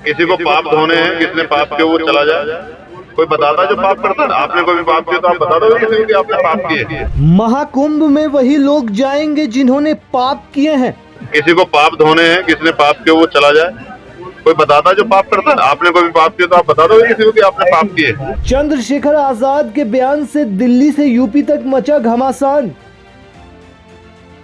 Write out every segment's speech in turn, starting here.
किसी को पाप धोने हैं, किसने पाप किया वो चला जाए। कोई बताता जो पाप करता है, आपने कोई भी पाप किया तो आप बता दो किसी को कि आपने पाप किए। महाकुंभ में वही लोग जाएंगे जिन्होंने पाप किए हैं। किसी को पाप धोने हैं, किसने पाप किया वो चला जाए। कोई बताता जो पाप करता है, आपने कोई भी पाप किया तो आप बता दो किसी को कि आपने पाप किए। चंद्रशेखर आजाद के बयान से दिल्ली से यूपी तक मचा घमासान।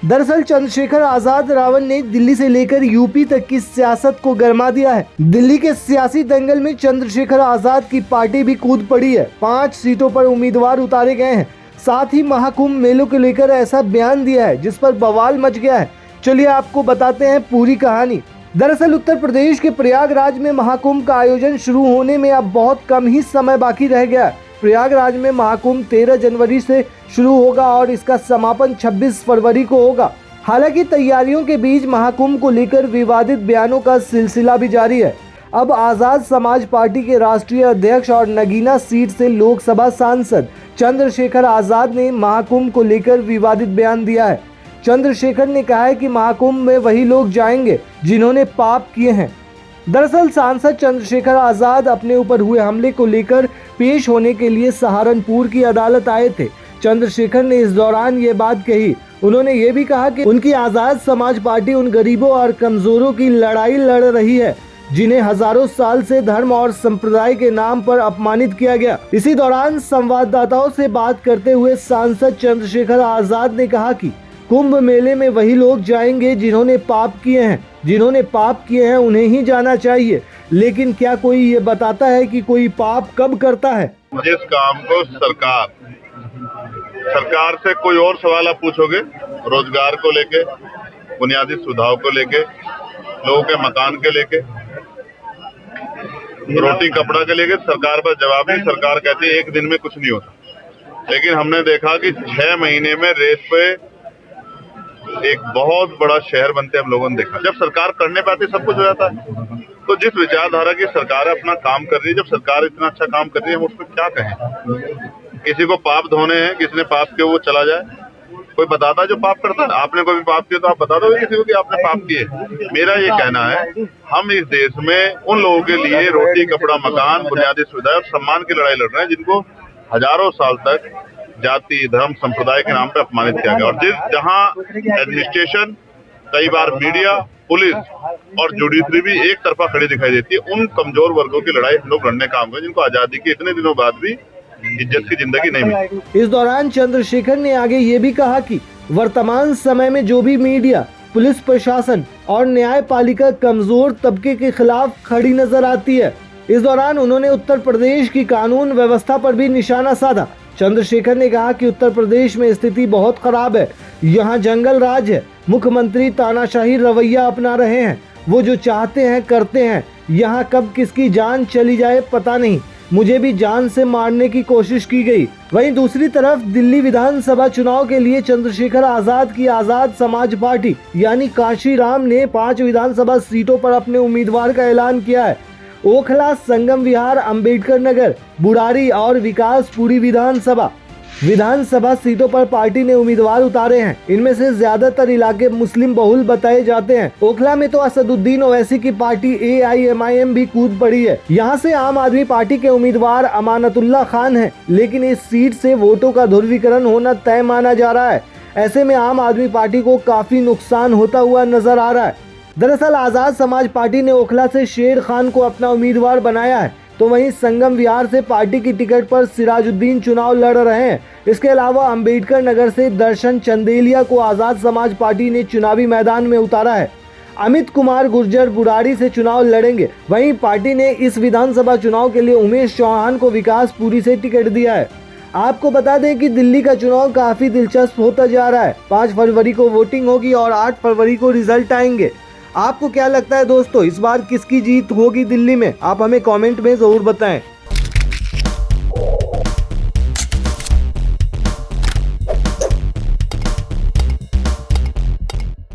दरअसल चंद्रशेखर आजाद रावण ने दिल्ली से लेकर यूपी तक की सियासत को गरमा दिया है। दिल्ली के सियासी दंगल में चंद्रशेखर आजाद की पार्टी भी कूद पड़ी है। 5 सीटों पर उम्मीदवार उतारे गए हैं। साथ ही महाकुंभ मेलों को लेकर ऐसा बयान दिया है जिस पर बवाल मच गया है। चलिए आपको बताते हैं पूरी कहानी। दरअसल उत्तर प्रदेश के प्रयागराज में महाकुंभ का आयोजन शुरू होने में अब बहुत कम ही समय बाकी रह गया है। प्रयागराज में महाकुंभ 13 जनवरी से शुरू होगा और इसका समापन 26 फरवरी को होगा। हालांकि तैयारियों के बीच महाकुंभ को लेकर विवादित बयानों का सिलसिला भी जारी है। अब आजाद समाज पार्टी के राष्ट्रीय अध्यक्ष और नगीना सीट से लोकसभा सांसद चंद्रशेखर आजाद ने महाकुंभ को लेकर विवादित बयान दिया है। चंद्रशेखर ने कहा है कि महाकुंभ में वही लोग जाएंगे जिन्होंने पाप किए हैं। दरअसल सांसद चंद्रशेखर आजाद अपने ऊपर हुए हमले को लेकर पेश होने के लिए सहारनपुर की अदालत आए थे। चंद्रशेखर ने इस दौरान ये बात कही। उन्होंने ये भी कहा कि उनकी आजाद समाज पार्टी उन गरीबों और कमजोरों की लड़ाई लड़ रही है जिन्हें हजारों साल से धर्म और संप्रदाय के नाम पर अपमानित किया गया। इसी दौरान संवाददाताओं से बात करते हुए सांसद चंद्रशेखर आजाद ने कहा कि कुंभ मेले में वही लोग जाएंगे जिन्होंने पाप किए हैं। जिन्होंने पाप किए हैं उन्हें ही जाना चाहिए, लेकिन क्या कोई ये बताता है कि कोई पाप कब करता है? जिस काम को सरकार से कोई और सवाल आप पूछोगे, रोजगार को लेके, बुनियादी सुविधाओं को लेके, लोगों के मकान के लेके, रोटी कपड़ा के लेके, सरकार पर जवाब नहीं। सरकार कहती है एक दिन में कुछ नहीं होता। लेकिन हमने देखा कि 6 महीने में रेत पे एक बहुत बड़ा शहर बनते हम लोगों ने देखा। जब सरकार करने पे आती सब कुछ हो जाता है। तो जिस विचारधारा की सरकार अपना काम कर रही है, जब सरकार इतना अच्छा काम कर रही है हम उसमें क्या कहें। किसी को पाप धोने हैं, किसने पाप किया वो चला जाए। कोई बताता जो पाप करता है, आपने कोई भी पाप किया तो आप बता दो किसी को कि आपने पाप किए। मेरा ये कहना है हम इस देश में उन लोगों के लिए रोटी कपड़ा मकान बुनियादी सुविधा और सम्मान की लड़ाई लड़ रहे हैं जिनको हजारों साल तक जाति धर्म संप्रदाय के नाम पे अपमानित किया गया। और जहां एडमिनिस्ट्रेशन, कई बार मीडिया, पुलिस और जुडिशरी भी एक तरफा खड़ी दिखाई देती है, उन कमजोर वर्गों की लड़ाई हम लोग लड़ने का काम करें जिनको आजादी के इतने दिनों बाद भी इज्जत की जिंदगी नहीं मिली। इस दौरान चंद्रशेखर ने आगे ये भी कहा कि वर्तमान समय में जो भी मीडिया, पुलिस प्रशासन और न्यायपालिका कमजोर तबके के खिलाफ खड़ी नजर आती है। इस दौरान उन्होंने उत्तर प्रदेश की कानून व्यवस्था पर भी निशाना साधा। चंद्रशेखर ने कहा कि उत्तर प्रदेश में स्थिति बहुत खराब है। यहाँ जंगल राज है। मुख्यमंत्री तानाशाही रवैया अपना रहे हैं। वो जो चाहते हैं करते हैं। यहाँ कब किसकी जान चली जाए पता नहीं। मुझे भी जान से मारने की कोशिश की गई। वहीं दूसरी तरफ दिल्ली विधानसभा चुनाव के लिए चंद्रशेखर आजाद की आजाद समाज पार्टी यानी काशीराम ने 5 विधानसभा सीटों पर अपने उम्मीदवार का ऐलान किया है। ओखला, संगम विहार, अंबेडकर नगर, बुराड़ी और विकासपुरी विधानसभा सीटों पर पार्टी ने उम्मीदवार उतारे हैं। इनमें से ज्यादातर इलाके मुस्लिम बहुल बताए जाते हैं। ओखला में तो असदुद्दीन ओवैसी की पार्टी AIMIM भी कूद पड़ी है। यहाँ से आम आदमी पार्टी के उम्मीदवार अमानतुल्लाह खान हैं, लेकिन इस सीट से वोटों का ध्रुवीकरण होना तय माना जा रहा है। ऐसे में आम आदमी पार्टी को काफी नुकसान होता हुआ नजर आ रहा है। दरअसल आजाद समाज पार्टी ने ओखला से शेर खान को अपना उम्मीदवार बनाया है, तो वहीं संगम विहार से पार्टी की टिकट पर सिराजुद्दीन चुनाव लड़ रहे हैं। इसके अलावा अंबेडकर नगर से दर्शन चंदेलिया को आजाद समाज पार्टी ने चुनावी मैदान में उतारा है। अमित कुमार गुर्जर बुराड़ी से चुनाव लड़ेंगे। वहीं पार्टी ने इस विधानसभा चुनाव के लिए उमेश चौहान को विकासपुरी से टिकट दिया है। आपको बता दें कि दिल्ली का चुनाव काफी दिलचस्प होता जा रहा है। 5 फरवरी को वोटिंग होगी और 8 फरवरी को रिजल्ट आएंगे। आपको क्या लगता है दोस्तों, इस बार किसकी जीत होगी दिल्ली में? आप हमें कमेंट में जरूर बताएं।